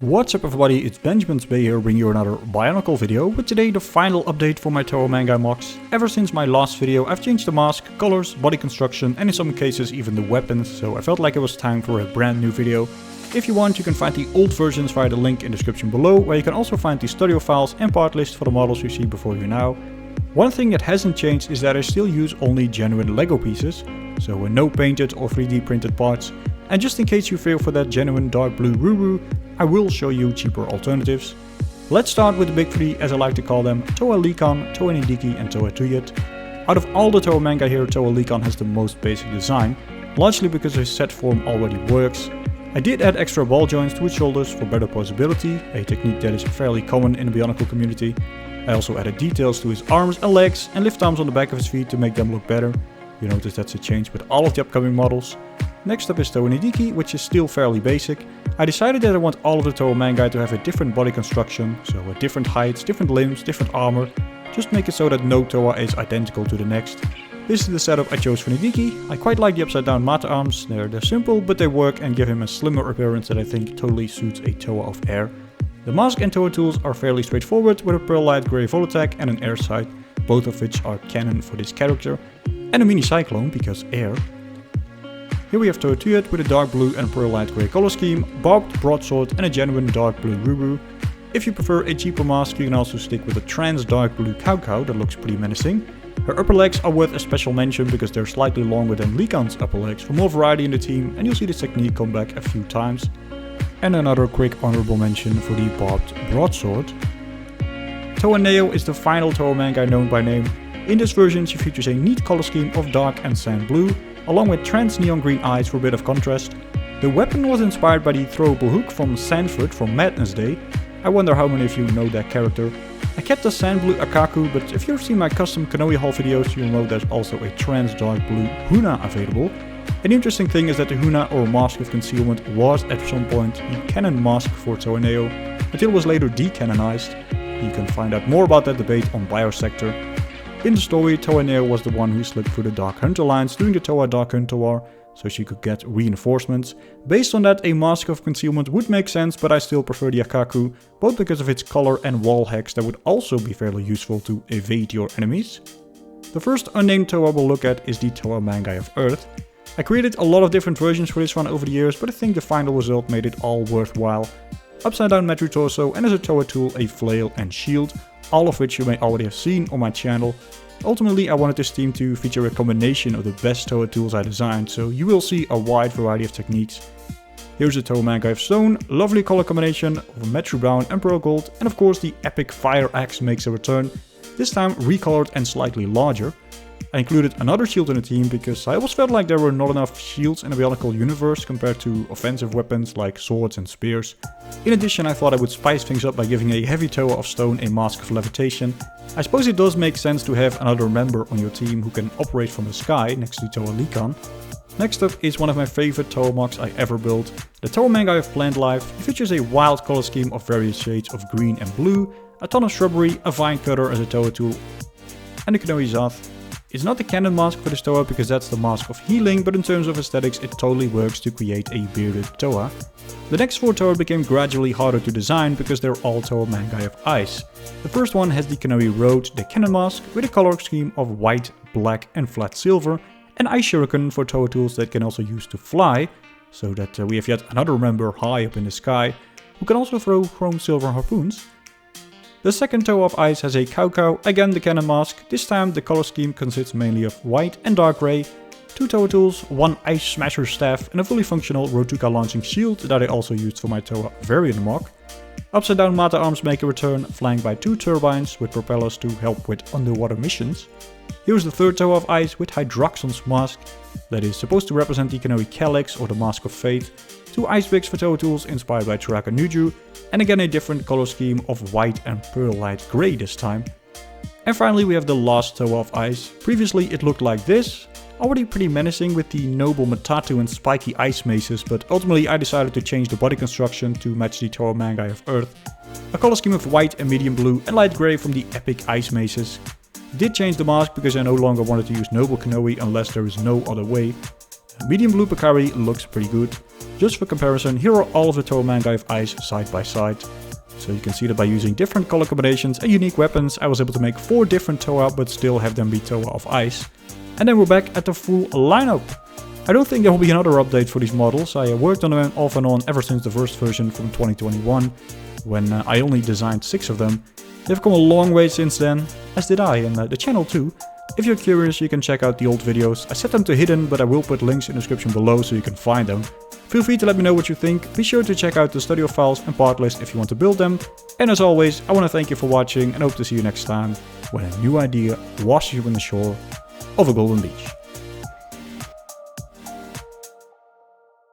What's up everybody, it's Benjamin's Bay here bringing you another Bionicle video, with today the final update for my Toa Mangai MOCs. Ever since my last video I've changed the mask, colors, body construction and in some cases even the weapons, so I felt like it was time for a brand new video. If you want, you can find the old versions via the link in the description below, where you can also find the studio files and part list for the models you see before you now. One thing that hasn't changed is that I still use only genuine Lego pieces, so no painted or 3D printed parts. And just in case you feel for that genuine dark blue Ruru, I will show you cheaper alternatives. Let's start with the big three, as I like to call them: Toa Likan, Toa Nidiki and Toa Tuyet. Out of all the Toa Mangai here, Toa Likan has the most basic design, largely because his set form already works. I did add extra ball joints to his shoulders for better posability, a technique that is fairly common in the Bionicle community. I also added details to his arms and legs and lift arms on the back of his feet to make them look better. You notice that's a change with all of the upcoming models. Next up is Toa Nidiki, which is still fairly basic. I decided that I want all of the Toa Mangai to have a different body construction, so with different heights, different limbs, different armor. Just make it so that no Toa is identical to the next. This is the setup I chose for Nidiki. I quite like the upside down mata arms. They're simple, but they work and give him a slimmer appearance that I think totally suits a Toa of air. The mask and Toa tools are fairly straightforward, with a pearl light grey Volotech and an air sight, both of which are canon for this character, and a mini cyclone because air. Here we have Toa Tuyet with a dark blue and pearl light grey color scheme, barbed broadsword and a genuine dark blue Ruru. If you prefer a cheaper mask, you can also stick with a trans dark blue Cow that looks pretty menacing. Her upper legs are worth a special mention because they're slightly longer than Likan's upper legs for more variety in the team, and you'll see this technique come back a few times. And another quick honorable mention for the barbed broadsword. Toa Neo is the final Toa Mangai known by name. In this version she features a neat color scheme of dark and sand blue, along with trans neon green eyes for a bit of contrast. The weapon was inspired by the throwable hook from Sanford from Madness Day. I wonder how many of you know that character. I kept the sand blue Akaku, but if you've seen my custom Kanoe haul videos, you'll know there's also a trans dark blue Huna available. And the interesting thing is that the Huna, or Mask of Concealment, was at some point the canon mask for Toa Neo, until it was later decanonized. You can find out more about that debate on Biosector. In the story, Toa Neo was the one who slipped through the Dark Hunter lines during the Toa Dark Hunter War, so she could get reinforcements. Based on that, a Mask of Concealment would make sense, but I still prefer the Akaku, both because of its color and wall hacks that would also be fairly useful to evade your enemies. The first unnamed Toa we'll look at is the Toa Mangai of Earth. I created a lot of different versions for this one over the years, but I think the final result made it all worthwhile. Upside down Metru torso, and as a Toa tool a flail and shield, all of which you may already have seen on my channel. Ultimately I wanted this team to feature a combination of the best Toa tools I designed, so you will see a wide variety of techniques. Here's the Toa Mangai of Stone, lovely color combination of Metru Brown and Pearl Gold, and of course the epic Fire Axe makes a return, this time recolored and slightly larger. I included another shield in the team because I always felt like there were not enough shields in the Bionicle universe compared to offensive weapons like swords and spears. In addition, I thought I would spice things up by giving a heavy Toa of Stone a Mask of Levitation. I suppose it does make sense to have another member on your team who can operate from the sky next to Toa Likan. Next up is one of my favorite Toa MOCs I ever built, the Toa Mangai of Plant Life. It features a wild color scheme of various shades of green and blue, a ton of shrubbery, a vine cutter as a Toa tool, and a Kanoe Zath. It's not the canon mask for this Toa because that's the Mask of Healing, but in terms of aesthetics it totally works to create a bearded Toa. The next 4 Toa became gradually harder to design because they're all Toa Mangai of Ice. The first one has the Kanoe Road, the canon mask, with a color scheme of white, black and flat silver, and Ice Shuriken for Toa tools that can also use to fly, so that we have yet another member high up in the sky, who can also throw chrome silver harpoons. The second Toa of Ice has a Cow, again the canon mask. This time the color scheme consists mainly of white and dark grey, 2 Toa tools, 1 Ice Smasher staff and a fully functional Rotuka launching shield that I also used for my Toa variant MOC. Upside down Mata arms make a return, flanked by 2 turbines with propellers to help with underwater missions. Here's the third Toa of Ice with Hydroxon's mask, that is supposed to represent the Kanoe Calyx or the Mask of Fate, 2 ice picks for Toa tools inspired by Churaka Nuju, and again a different color scheme of white and pearl light grey this time. And finally we have the last Toa of Ice. Previously it looked like this, already pretty menacing with the noble Matatu and spiky ice maces, but ultimately I decided to change the body construction to match the Toa Mangai of Earth. A color scheme of white and medium blue and light grey from the epic ice maces. Did change the mask because I no longer wanted to use noble Kanoe unless there is no other way. Medium blue Picari looks pretty good. Just for comparison, here are all of the Toa Mangai of Ice side by side. So you can see that by using different color combinations and unique weapons, I was able to make 4 different Toa, but still have them be Toa of Ice. And then we're back at the full lineup. I don't think there will be another update for these models. I worked on them off and on ever since the first version from 2021, when I only designed 6 of them. They've come a long way since then, as did I, and the channel too. If you're curious, you can check out the old videos. I set them to hidden, but I will put links in the description below so you can find them. Feel free to let me know what you think. Be sure to check out the studio files and part list if you want to build them. And as always, I want to thank you for watching and hope to see you next time when a new idea washes you on the shore of a golden beach.